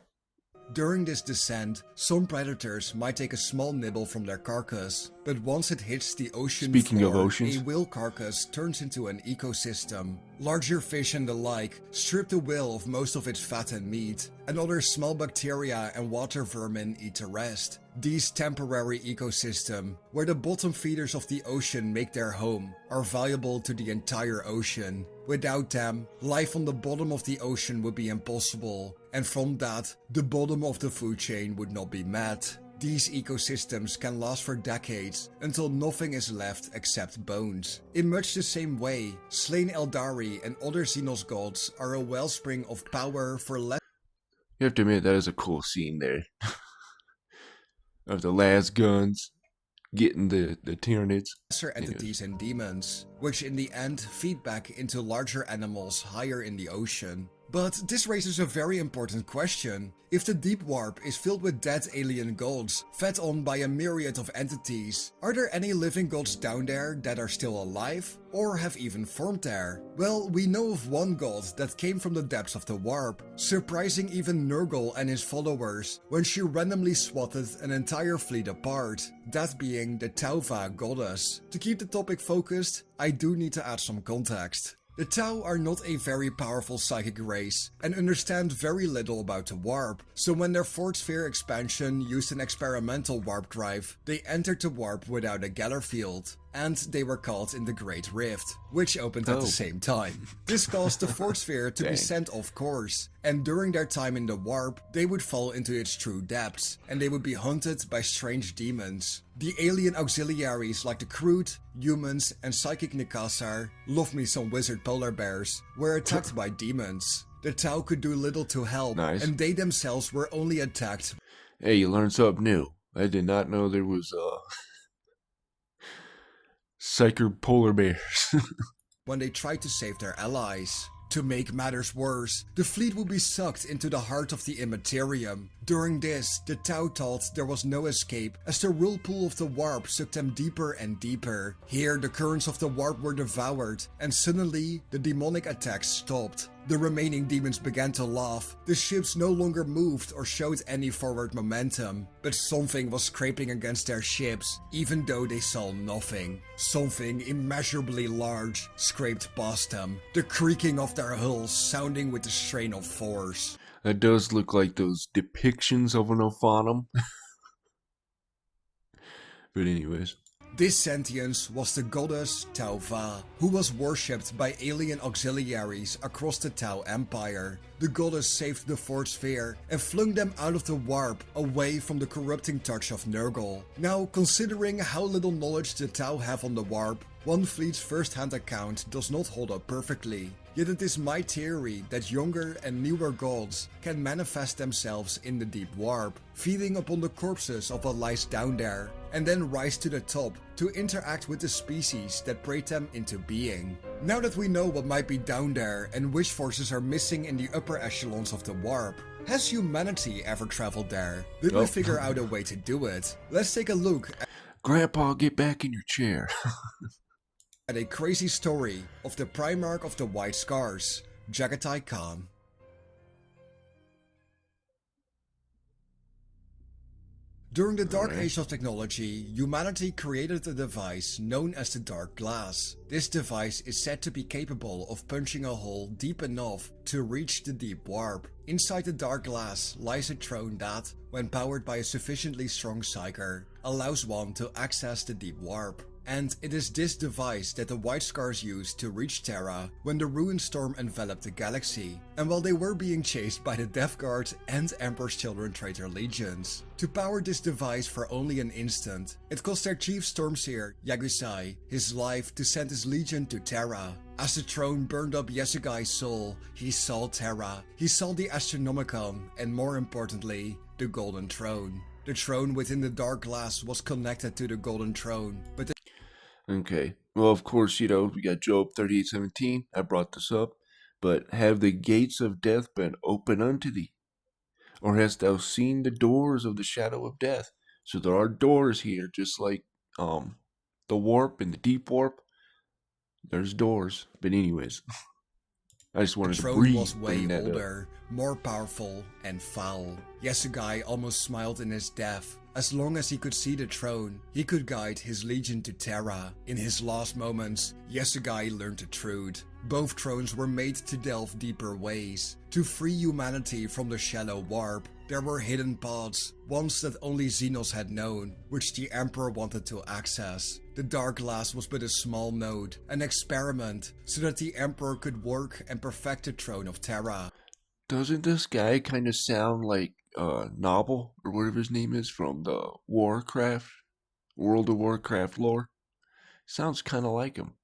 During this descent, some predators might take a small nibble from their carcass, but once it hits the ocean floor, a whale carcass turns into an ecosystem. Larger fish and the like strip the whale of most of its fat and meat, and other small bacteria and water vermin eat the rest. These temporary ecosystems, where the bottom feeders of the ocean make their home, are valuable to the entire ocean. Without them, life on the bottom of the ocean would be impossible, and from that, the bottom of the food chain would not be met. These ecosystems can last for decades, until nothing is left except bones. In much the same way, slain Eldari and other Xenos gods are a wellspring of power for less. You have to admit, that is a cool scene there. Of the last guns getting the Tyranids. Lesser entities and demons, which in the end feed back into larger animals higher in the ocean. But this raises a very important question. If the deep warp is filled with dead alien gods, fed on by a myriad of entities, are there any living gods down there that are still alive, or have even formed there? Well, we know of one god that came from the depths of the warp, surprising even Nurgle and his followers when she randomly swatted an entire fleet apart, that being the Tauva goddess. To keep the topic focused, I do need to add some context. The Tau are not a very powerful psychic race and understand very little about the warp, so when their fourth sphere expansion used an experimental warp drive, they entered the warp without a gather field, and they were caught in the Great Rift, which opened at the same time. This caused the fourth sphere to be sent off course, and during their time in the warp, they would fall into its true depths, and they would be hunted by strange demons. The alien auxiliaries like the Kroot, humans, and psychic Nikasar, love me some wizard polar bears, were attacked by demons. The Tau could do little to help, and they themselves were only attacked. Hey, you learned something new. I did not know there was psychic polar bears. When they tried to save their allies. To make matters worse, the fleet would be sucked into the heart of the Immaterium. During this, the Tau thought there was no escape as the whirlpool of the warp sucked them deeper and deeper. Here, the currents of the warp were devoured, and suddenly, the demonic attacks stopped. The remaining demons began to laugh. The ships no longer moved or showed any forward momentum, but something was scraping against their ships, even though they saw nothing. Something immeasurably large scraped past them, the creaking of their hulls sounding with the strain of force. That does look like those depictions of an Ophanum. But anyways. This sentience was the goddess Tauva, who was worshipped by alien auxiliaries across the Tau Empire. The goddess saved the fourth sphere and flung them out of the warp, away from the corrupting touch of Nurgle. Now, considering how little knowledge the Tau have on the warp, one fleet's first-hand account does not hold up perfectly. Yet it is my theory that younger and newer gods can manifest themselves in the deep warp, feeding upon the corpses of what lies down there, and then rise to the top to interact with the species that preyed them into being. Now that we know what might be down there and which forces are missing in the upper echelons of the warp, has humanity ever traveled there? Did we figure out a way to do it? Let's take a look at Grandpa, get back in your chair. at a crazy story of the Primarch of the White Scars, Jagatai Khan. During the Dark Age of technology, humanity created a device known as the Dark Glass. This device is said to be capable of punching a hole deep enough to reach the deep warp. Inside the Dark Glass lies a throne that, when powered by a sufficiently strong psyker, allows one to access the deep warp. And it is this device that the White Scars used to reach Terra when the Ruined Storm enveloped the galaxy, and while they were being chased by the Death Guard and Emperor's Children traitor legions. To power this device for only an instant, it cost their chief Stormseer, Yagusai, his life to send his legion to Terra. As the throne burned up Yasugai's soul, he saw Terra, he saw the Astronomicon, and more importantly, the Golden Throne. The throne within the Dark Glass was connected to the Golden Throne, but the Okay. Well, of course, we got Job 38:17. I brought this up. But have the gates of death been open unto thee? Or hast thou seen the doors of the shadow of death? So there are doors here, just like the warp and the deep warp. There's doors. But anyways, I just wanted to throne was bring way that up. older, more powerful, and foul. Yasugai almost smiled in his death. As long as he could see the throne, he could guide his legion to Terra. In his last moments, Yasugai learned the truth. Both thrones were made to delve deeper ways, to free humanity from the shallow warp. There were hidden paths, ones that only Xenos had known, which the Emperor wanted to access. The Dark Glass was but a small node, an experiment, so that the Emperor could work and perfect the throne of Terra. Doesn't this guy kind of sound like Noble, or whatever his name is, from the World of Warcraft lore? Sounds kind of like him.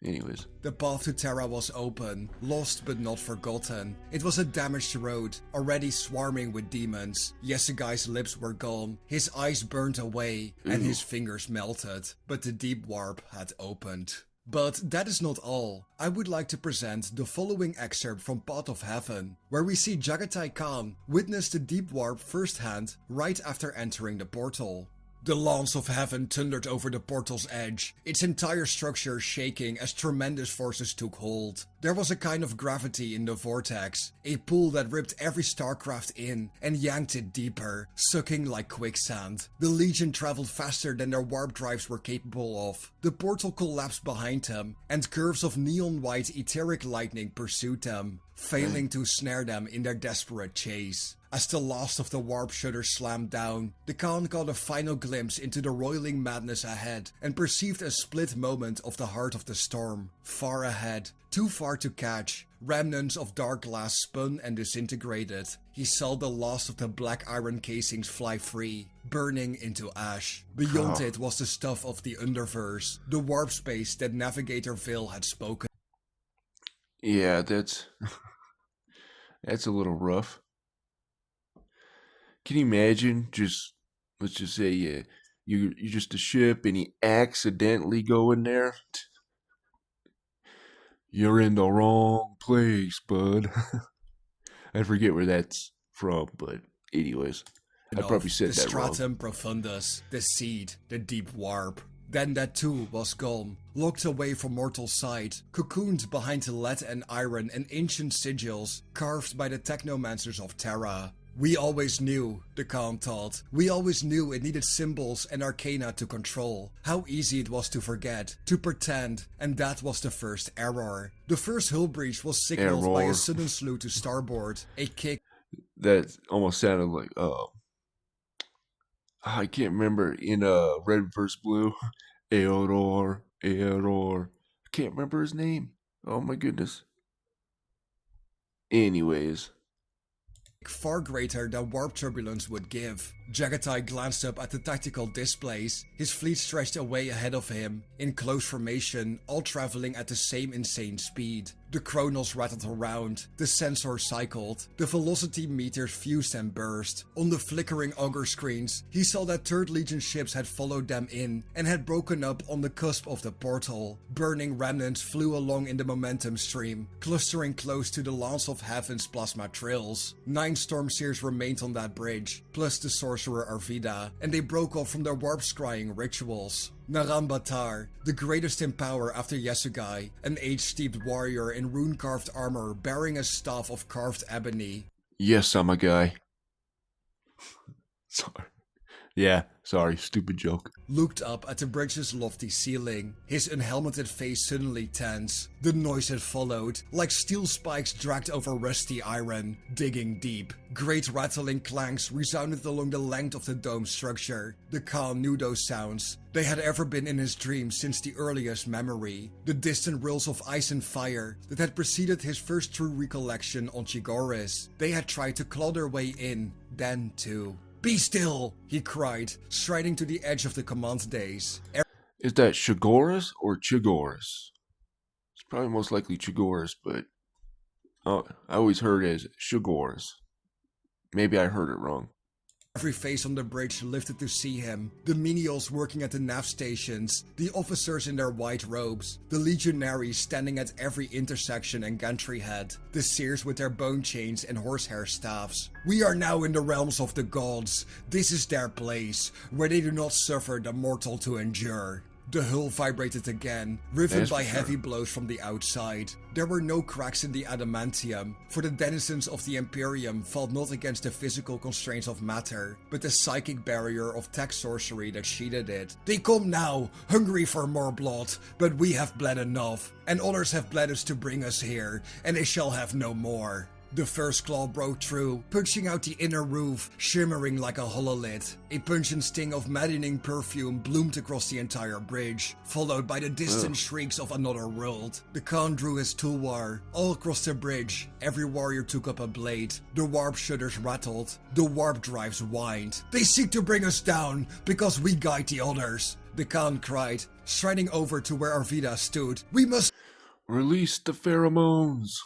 Anyways. The path to Terra was open, lost but not forgotten. It was a damaged road, already swarming with demons. Yasugai's lips were gone, his eyes burned away, and his fingers melted. But the deep warp had opened. But that is not all. I would like to present the following excerpt from Path of Heaven, where we see Jagatai Khan witness the deep warp firsthand right after entering the portal. The lance of heaven thundered over the portal's edge, its entire structure shaking as tremendous forces took hold. There was a kind of gravity in the vortex, a pull that ripped every starcraft in and yanked it deeper, sucking like quicksand. The Legion traveled faster than their warp drives were capable of. The portal collapsed behind them, and curves of neon-white etheric lightning pursued them, failing to snare them in their desperate chase. As the last of the warp shutters slammed down, the Khan caught a final glimpse into the roiling madness ahead and perceived a split moment of the heart of the storm. Far ahead, too far to catch, remnants of dark glass spun and disintegrated. He saw the last of the black iron casings fly free, burning into ash. Beyond it was the stuff of the Underverse, the warp space that Navigator Vale had spoken. Yeah, that's a little rough. Can you imagine let's just say you're just a ship and you accidentally go in there? You're in the wrong place, bud. I forget where that's from, but anyways, I probably said The that wrong. stratum profundus, the seed, the deep warp. Then that too was gone, locked away from mortal sight, cocooned behind lead and iron and ancient sigils carved by the technomancers of Terra. We always knew, the Khan thought. We always knew it needed symbols and arcana to control. How easy it was to forget, to pretend, and that was the first error. The first hull breach was signaled by a sudden slew to starboard, a kick. That almost sounded like, I can't remember, in Red vs. Blue, Eodor. I can't remember his name. Oh my goodness. Anyways. Far greater than warp turbulence would give. Jagatai glanced up at the tactical displays, his fleet stretched away ahead of him, in close formation, all traveling at the same insane speed. The chronos rattled around, the sensors cycled, the velocity meters fused and burst. On the flickering auger screens, he saw that 3rd Legion ships had followed them in and had broken up on the cusp of the portal. Burning remnants flew along in the momentum stream, clustering close to the Lance of Heaven's plasma trills. 9 Stormseers remained on that bridge, plus the sorcerer Arvida, and they broke off from their warp scrying rituals. Narambatar, the greatest in power after Yasugai, an age-steeped warrior in rune-carved armor bearing a staff of carved ebony. Yes, I'm a guy. Sorry. Yeah, sorry, stupid joke. Looked up at the bridge's lofty ceiling, his unhelmeted face suddenly tense. The noise had followed, like steel spikes dragged over rusty iron, digging deep. Great rattling clanks resounded along the length of the dome structure. The Khan knew those sounds. They had ever been in his dreams since the earliest memory. The distant rills of ice and fire that had preceded his first true recollection on Chigoris. They had tried to claw their way in, then too. "Be still!" he cried, striding to the edge of the command dais. Is that Chigoris or Chigoris? It's probably most likely Chigoris, but I always heard it as Chigoris. Maybe I heard it wrong. Every face on the bridge lifted to see him. The menials working at the nav stations, the officers in their white robes, the legionaries standing at every intersection and gantry head, the seers with their bone chains and horsehair staffs. "We are now in the realms of the gods. This is their place, where they do not suffer the mortal to endure." The hull vibrated again, riven by heavy blows from the outside. There were no cracks in the adamantium, for the denizens of the Imperium fought not against the physical constraints of matter, but the psychic barrier of tech sorcery that sheathed it. "They come now, hungry for more blood, but we have bled enough, and others have bled us to bring us here, and they shall have no more." The first claw broke through, punching out the inner roof, shimmering like a hololith. A pungent sting of maddening perfume bloomed across the entire bridge, followed by the distant shrieks of another world. The Khan drew his tulwar. All across the bridge, every warrior took up a blade. The warp shutters rattled. The warp drives whined. "They seek to bring us down, because we guide the others," the Khan cried, striding over to where Arvida stood. "We must release the pheromones."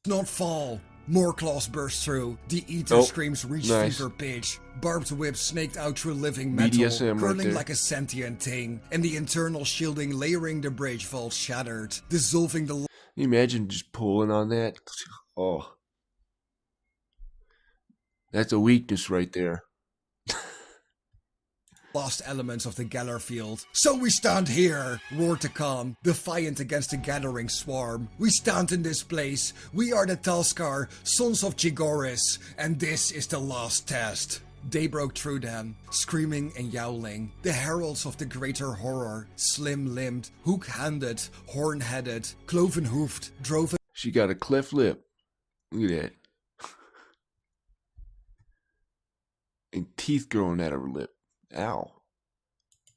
not fall." More claws burst through. The ether screams reached fever pitch. Barbed whips snaked out through living metal, BDSM curling right like a sentient thing, and the internal shielding layering the bridge vault shattered, dissolving the... Can you imagine just pulling on that? Oh. That's a weakness right there. Lost elements of the Galar field. "So we stand here," roared the Khan, defiant against the gathering swarm. "We stand in this place. We are the Talskar, sons of Chigoris, and this is the last test." They broke through them, screaming and yowling. The heralds of the greater horror, slim-limbed, hook-handed, horn-headed, cloven-hoofed, drove... She got a cleft lip. Look at that. And teeth growing out of her lip. Ow.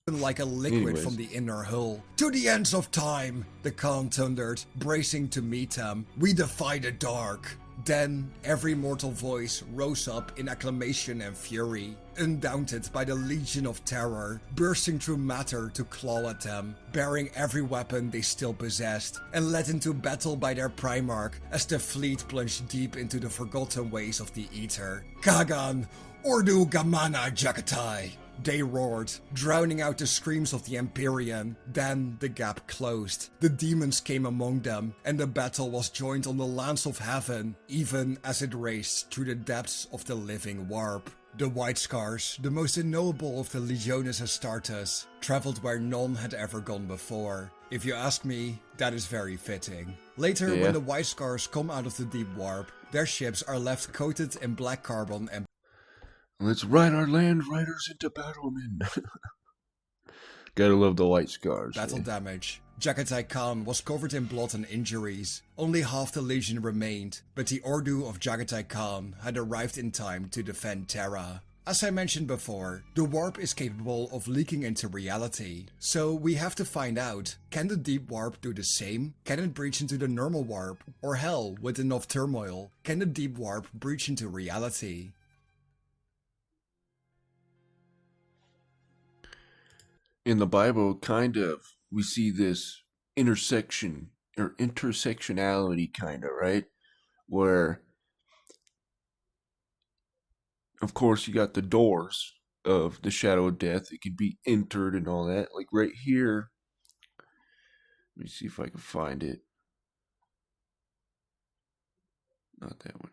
Like a liquid from the inner hull. "To the ends of time," the Khan thundered, bracing to meet them. "We defy the dark." Then every mortal voice rose up in acclamation and fury, undaunted by the legion of terror, bursting through matter to claw at them, bearing every weapon they still possessed, and led into battle by their Primarch as the fleet plunged deep into the forgotten ways of the Ether. "Kagan, Ordu Gamana Jagatai!" they roared, drowning out the screams of the Empyrean. Then the gap closed. The demons came among them, and the battle was joined on the lands of heaven, even as it raced through the depths of the living warp. The White Scars, the most unknowable of the Legiones Astartes, traveled where none had ever gone before. If you ask me, that is very fitting. Later, when the White Scars come out of the deep warp, their ships are left coated in black carbon and... "Let's ride our land riders into battle, men." Gotta love the White Scars. Battle damage. Jagatai Khan was covered in blood and injuries. Only half the legion remained, but the Ordu of Jagatai Khan had arrived in time to defend Terra. As I mentioned before, the warp is capable of leaking into reality. So we have to find out, can the deep warp do the same? Can it breach into the normal warp? Or hell, with enough turmoil, can the deep warp breach into reality? In the Bible, kind of, we see this intersection or intersectionality, kind of, right? Where, of course, you got the doors of the shadow of death. It could be entered and all that. Like right here. Let me see if I can find it. Not that one.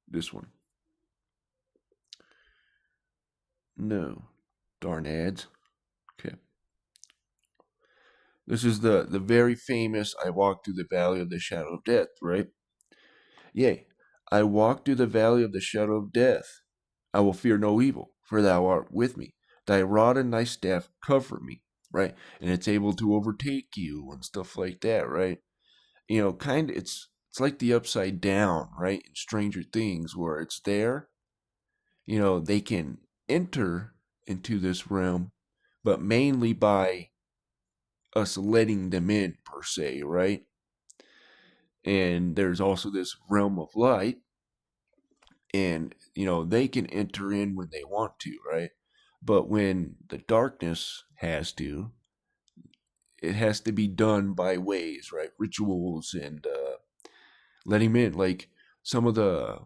This one. No. Darn ads. Okay. This is the very famous "I walked through the valley of the shadow of death," right? Yea, I walked through the valley of the shadow of death. I will fear no evil, for thou art with me. Thy rod and thy staff cover me, right? And it's able to overtake you and stuff like that, right? Kind of it's like the upside down, right? In Stranger Things, where it's there, they can enter into this realm, but mainly by us letting them in, per se, right? And there's also this realm of light, and they can enter in when they want to, right? But when the darkness has to, it has to be done by ways, right? Rituals and letting them in. Like some of the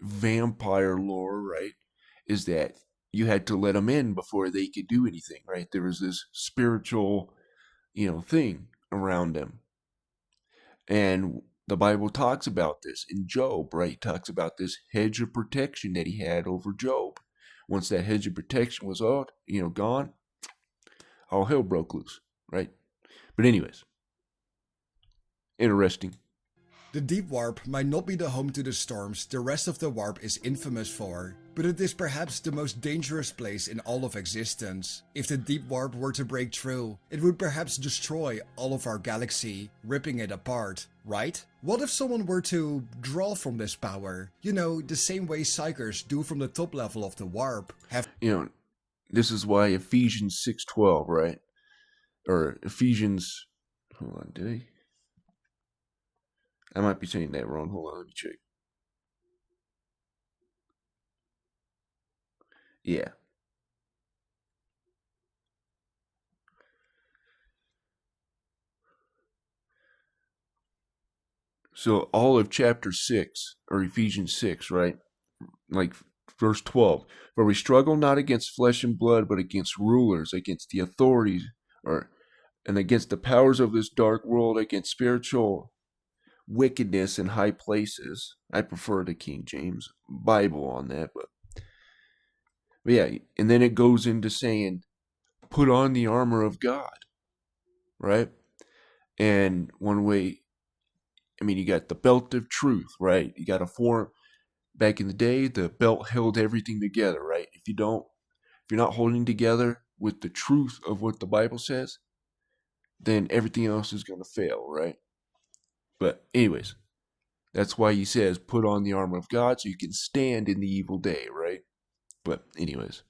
vampire lore, right, is that you had to let them in before they could do anything, right? There was this spiritual, thing around them. And the Bible talks about this in Job, right? Talks about this hedge of protection that he had over Job. Once that hedge of protection was out, gone, all hell broke loose, right? But anyways, interesting. The Deep Warp might not be the home to the storms the rest of the warp is infamous for, but it is perhaps the most dangerous place in all of existence. If the Deep Warp were to break through, it would perhaps destroy all of our galaxy, ripping it apart, right? What if someone were to draw from this power? The same way psychers do from the top level of the warp. This is why Ephesians 6:12, right? Or Ephesians, hold on, did I might be saying that wrong. Hold on, let me check. Yeah. So all of chapter 6, or Ephesians 6, right? Like verse 12. For we struggle not against flesh and blood, but against rulers, against the authorities, and against the powers of this dark world, against spiritual wickedness in high places. I prefer the King James Bible on that, but yeah, and then it goes into saying, put on the armor of God, right? And one way, you got the belt of truth, right? You got a form. Back in the day, the belt held everything together, right? If you're not holding together with the truth of what the Bible says, then everything else is going to fail, right? But anyways, that's why he says, put on the armor of God so you can stand in the evil day, right? But anyways.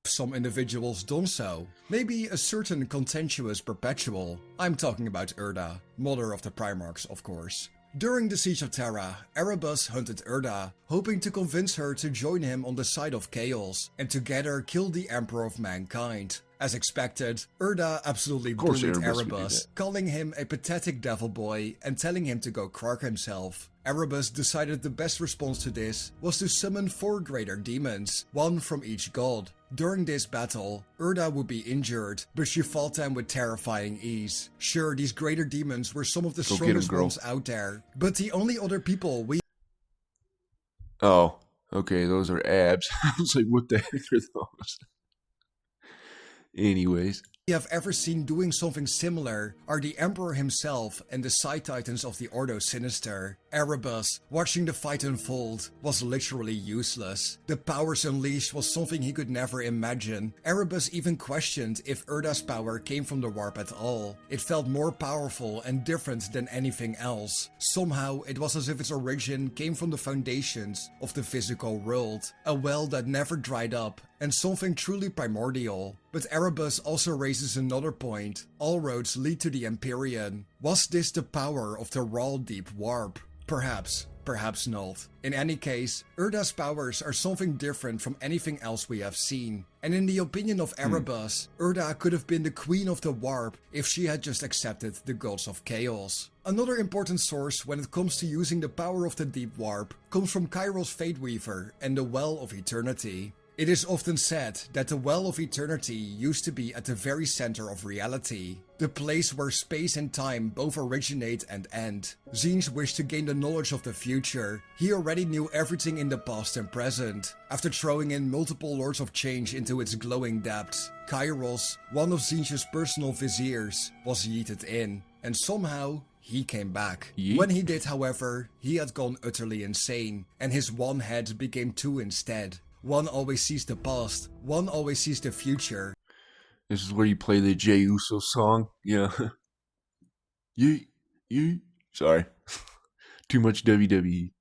Some individuals done so. Maybe a certain contentious perpetual. I'm talking about Urda, mother of the Primarchs, of course. During the Siege of Terra, Erebus hunted Urda, hoping to convince her to join him on the side of Chaos, and together kill the Emperor of Mankind. As expected, Urda absolutely bullied Erebus, calling him a pathetic devil boy and telling him to go crack himself. Erebus decided the best response to this was to summon 4 greater demons, one from each god. During this battle, Urda would be injured, but she fought them with terrifying ease. Sure, these greater demons were some of the strongest ones out there, but the only other people we... Oh, okay, those are abs. I was like, what the heck are those? Anyways. We have ever seen doing something similar are the Emperor himself and the Side Titans of the Ordo Sinister. Erebus, watching the fight unfold, was literally useless. The powers unleashed was something he could never imagine. Erebus even questioned if Urda's power came from the warp at all. It felt more powerful and different than anything else. Somehow, it was as if its origin came from the foundations of the physical world, a well that never dried up, and something truly primordial. But Erebus also raises another point. All roads lead to the Empyrean. Was this the power of the raw deep warp? Perhaps, perhaps not. In any case, Urda's powers are something different from anything else we have seen. And in the opinion of Erebus, Urda could have been the queen of the warp if she had just accepted the gods of chaos. Another important source when it comes to using the power of the deep warp comes from Kairos Fateweaver and the Well of Eternity. It is often said that the Well of Eternity used to be at the very center of reality, the place where space and time both originate and end. Tzeentch wished to gain the knowledge of the future. He already knew everything in the past and present. After throwing in multiple Lords of Change into its glowing depths, Kairos, one of Tzeentch's personal viziers, was yeeted in, and somehow he came back. When he did, however, he had gone utterly insane, and his one head became 2 instead. One always sees the past, one always sees the future. This is where you play the Jey Uso song. Yeah. you. Sorry. Too much WWE.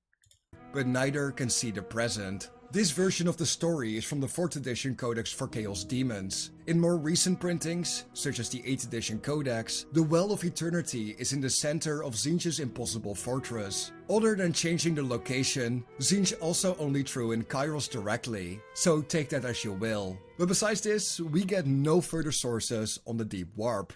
But neither can see the present. This version of the story is from the 4th edition Codex for Chaos Demons. In more recent printings, such as the 8th edition Codex, the Well of Eternity is in the center of Tzeentch's impossible fortress. Other than changing the location, Tzeentch also only threw in Kairos directly, so take that as you will. But besides this, we get no further sources on the Deep Warp.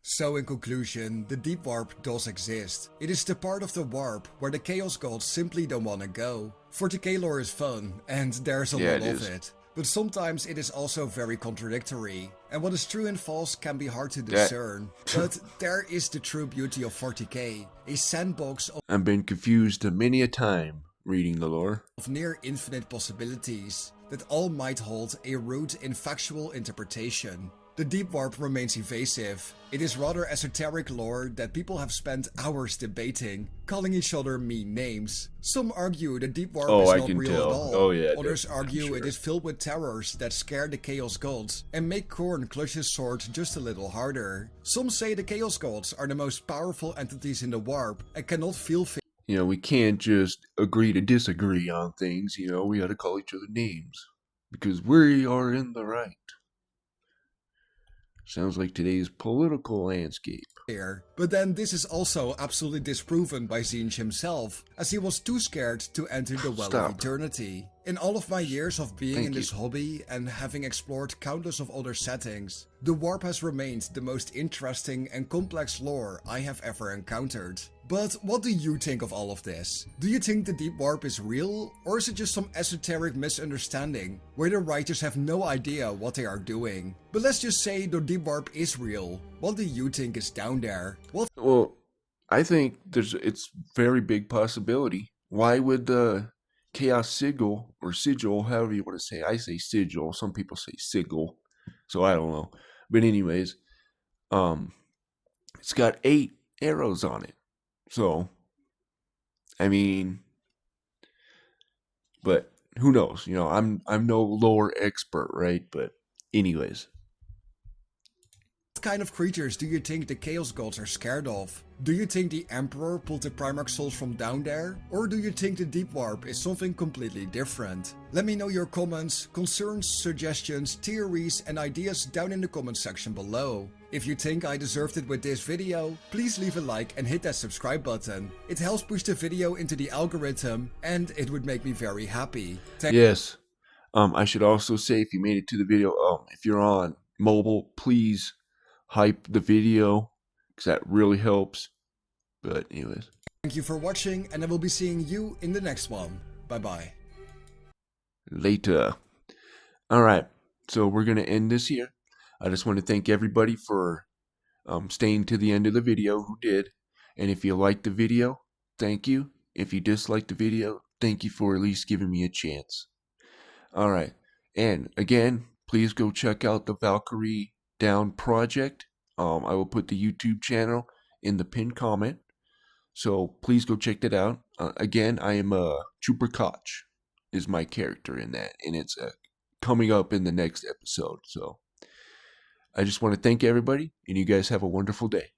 So in conclusion, the Deep Warp does exist. It is the part of the warp where the Chaos Gods simply don't wanna go. 40k lore is fun, and there's a lot of it. But sometimes it is also very contradictory, and what is true and false can be hard to discern. But there is the true beauty of 40k, a sandbox I've been confused many a time reading the lore. Of near infinite possibilities, that all might hold a root in factual interpretation. The Deep Warp remains evasive. It is rather esoteric lore that people have spent hours debating, calling each other mean names. Some argue the Deep Warp is not real at all. Others argue it is filled with terrors that scare the Chaos Gods and make Khorne clutch his sword just a little harder. Some say the Chaos Gods are the most powerful entities in the Warp and cannot feel You know, we can't just agree to disagree on things, you know, we gotta call each other names. Because we are in the right. Sounds like today's political landscape. But then this is also absolutely disproven by Tzeentch himself, as he was too scared to enter the Well of Eternity. In all of my years of being in this hobby and having explored countless of other settings, the Warp has remained the most interesting and complex lore I have ever encountered. But what do you think of all of this? Do you think the Deep Warp is real, or is it just some esoteric misunderstanding where the writers have no idea what they are doing? But let's just say the Deep Warp is real. What do you think is down there? Well, I think it's very big possibility. Why would the Chaos Sigil, or Sigil, however you want to say, I say Sigil, some people say Sigil, so I don't know. But anyways, it's got 8 arrows on it. So, I mean, but who knows? You know, I'm no lore expert, right? But anyways. What kind of creatures do you think the Chaos Gods are scared of? Do you think the Emperor pulled the Primarch souls from down there? Or do you think the Deep Warp is something completely different? Let me know your comments, concerns, suggestions, theories and ideas down in the comment section below. If you think I deserved it with this video, please leave a like and hit that subscribe button. It helps push the video into the algorithm and it would make me very happy. Yes. I should also say, if you made it to the video, if you're on mobile, please hype the video, because that really helps. But anyways, thank you for watching, and I will be seeing you in the next one. Bye bye. Later. Alright, so we're gonna end this here. I just want to thank everybody for staying to the end of the video who did. And if you liked the video, thank you. If you disliked the video, thank you for at least giving me a chance. Alright, and again, please go check out the Valkyrie Down project. I will put the YouTube channel in the pinned comment, so please go check that out. Again, I am Trooper Koch is my character in that, and it's coming up in the next episode. So I just want to thank everybody, and you guys have a wonderful day.